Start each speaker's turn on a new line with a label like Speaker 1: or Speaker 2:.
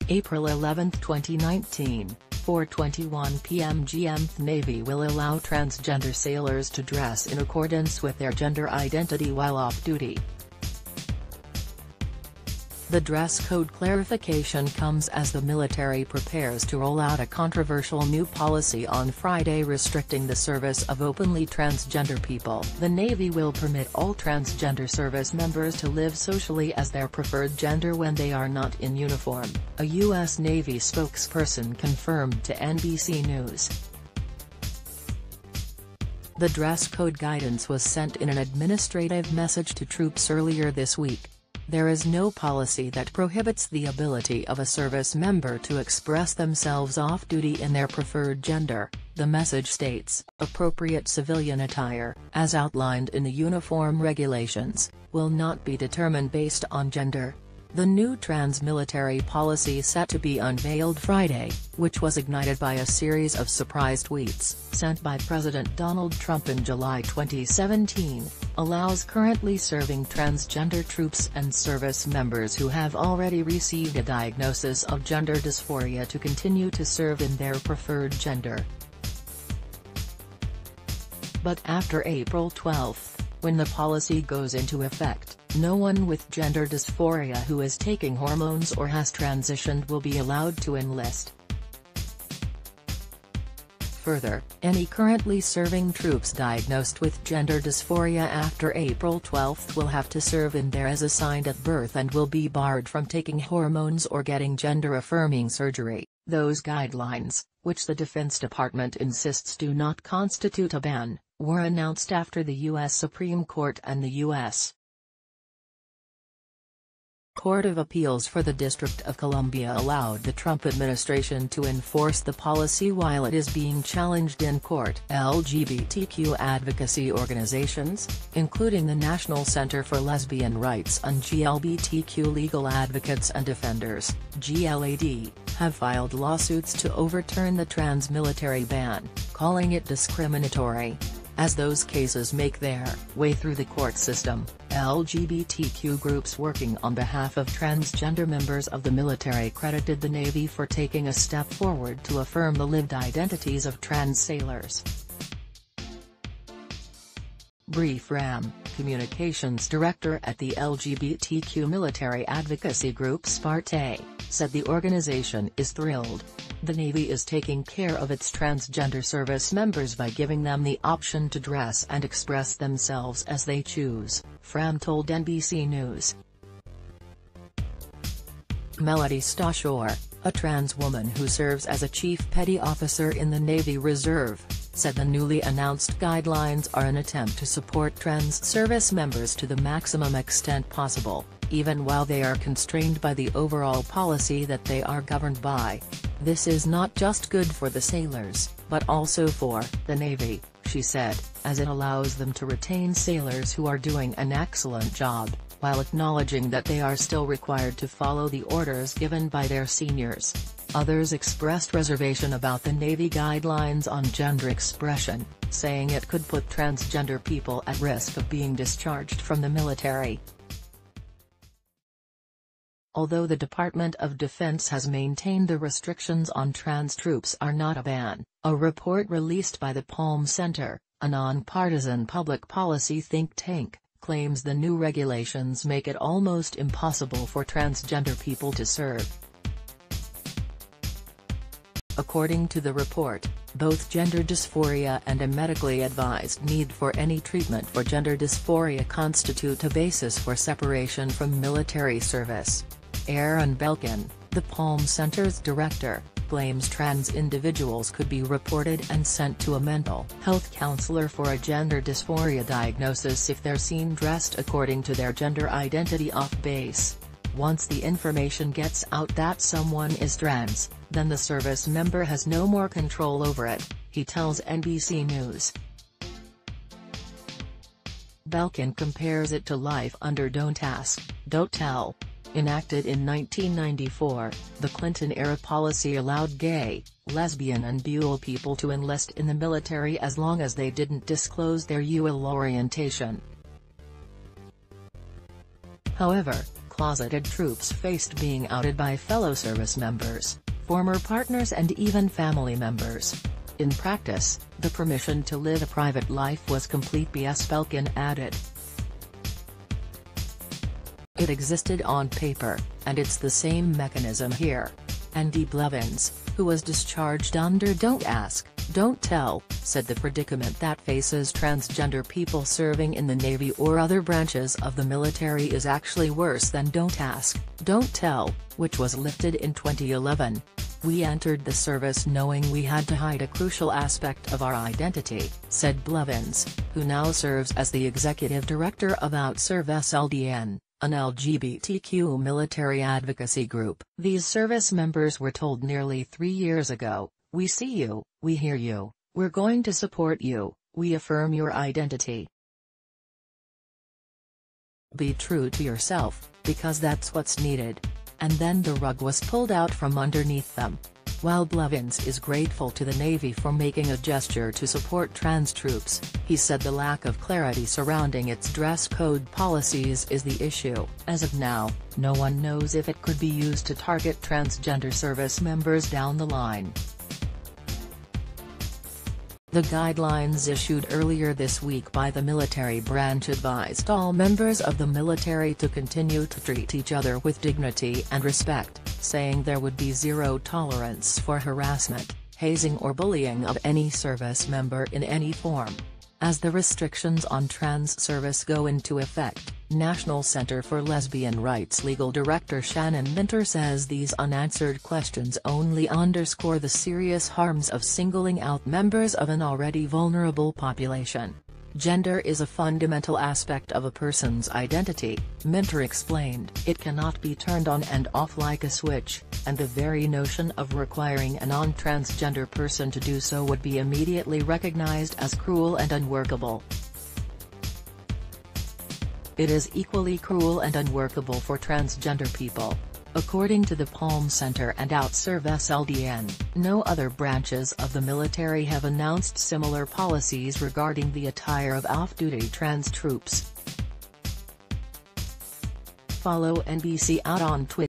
Speaker 1: April 11, 2019, 4:21 p.m. GMTThe Navy will allow transgender sailors to dress in accordance with their gender identity while off-duty. The dress code clarification comes as the military prepares to roll out a controversial new policy on Friday restricting the service of openly transgender people. The Navy will permit all transgender service members to live socially as their preferred gender when they are not in uniform, a U.S. Navy spokesperson confirmed to NBC News. The dress code guidance was sent in an administrative message to troops earlier this week. There is no policy that prohibits the ability of a service member to express themselves off-duty in their preferred gender, the message states. Appropriate civilian attire, as outlined in the uniform regulations, will not be determined based on gender. The new trans-military policy set to be unveiled Friday, which was ignited by a series of surprise tweets sent by President Donald Trump in July 2017, allows currently serving transgender troops and service members who have already received a diagnosis of gender dysphoria to continue to serve in their preferred gender. But after April 12, when the policy goes into effect, no one with gender dysphoria who is taking hormones or has transitioned will be allowed to enlist. Further, any currently serving troops diagnosed with gender dysphoria after April 12 will have to serve in there as assigned at birth and will be barred from taking hormones or getting gender-affirming surgery. Those guidelines, which the Defense Department insists do not constitute a ban, were announced after the U.S. Supreme Court and the U.S. Court of Appeals for the District of Columbia allowed the Trump administration to enforce the policy while it is being challenged in court. LGBTQ advocacy organizations, including the National Center for Lesbian Rights and GLBTQ Legal Advocates and Defenders, GLAD, have filed lawsuits to overturn the trans-military ban, calling it discriminatory. As those cases make their way through the court system, LGBTQ groups working on behalf of transgender members of the military credited the Navy for taking a step forward to affirm the lived identities of trans sailors. Bree Fram, communications director at the LGBTQ military advocacy group Sparte, said the organization is thrilled. The Navy is taking care of its transgender service members by giving them the option to dress and express themselves as they choose, Fram told NBC News. Melody Stashore, a trans woman who serves as a chief petty officer in the Navy Reserve, said the newly announced guidelines are an attempt to support trans service members to the maximum extent possible, even while they are constrained by the overall policy that they are governed by. This is not just good for the sailors, but also for the Navy, she said, as it allows them to retain sailors who are doing an excellent job, while acknowledging that they are still required to follow the orders given by their seniors. Others expressed reservation about the Navy guidelines on gender expression, saying it could put transgender people at risk of being discharged from the military. Although the Department of Defense has maintained the restrictions on trans troops are not a ban, a report released by the Palm Center, a nonpartisan public policy think tank, claims the new regulations make it almost impossible for transgender people to serve. According to the report, both gender dysphoria and a medically advised need for any treatment for gender dysphoria constitute a basis for separation from military service. Aaron Belkin, the Palm Center's director, claims trans individuals could be reported and sent to a mental health counselor for a gender dysphoria diagnosis if they're seen dressed according to their gender identity off-base. Once the information gets out that someone is trans, then the service member has no more control over it, he tells NBC News. Belkin compares it to life under Don't Ask, Don't Tell. Enacted in 1994, the Clinton-era policy allowed gay, lesbian and BUL people to enlist in the military as long as they didn't disclose their UL orientation. However, closeted troops faced being outed by fellow service members, former partners and even family members. In practice, the permission to live a private life was complete BS, Belkin added. It existed on paper, and it's the same mechanism here. Andy Blevins, who was discharged under Don't Ask, Don't Tell, said the predicament that faces transgender people serving in the Navy or other branches of the military is actually worse than Don't Ask, Don't Tell, which was lifted in 2011. "We entered the service knowing we had to hide a crucial aspect of our identity," said Blevins, who now serves as the executive director of OutServe SLDN, an LGBTQ military advocacy group. These service members were told nearly 3 years ago, "We see you, we hear you, we're going to support you, we affirm your identity. Be true to yourself, because that's what's needed." And then the rug was pulled out from underneath them. While Blevins is grateful to the Navy for making a gesture to support trans troops, he said the lack of clarity surrounding its dress code policies is the issue. As of now, no one knows if it could be used to target transgender service members down the line. The guidelines issued earlier this week by the military branch advised all members of the military to continue to treat each other with dignity and respect, saying there would be zero tolerance for harassment, hazing or bullying of any service member in any form. As the restrictions on trans service go into effect, National Center for Lesbian Rights Legal Director Shannon Minter says these unanswered questions only underscore the serious harms of singling out members of an already vulnerable population. Gender is a fundamental aspect of a person's identity, Minter explained. It cannot be turned on and off like a switch, and the very notion of requiring a non-transgender person to do so would be immediately recognized as cruel and unworkable. It is equally cruel and unworkable for transgender people. According to the Palm Center and OutServe SLDN, no other branches of the military have announced similar policies regarding the attire of off-duty trans troops. Follow NBC Out on Twitter.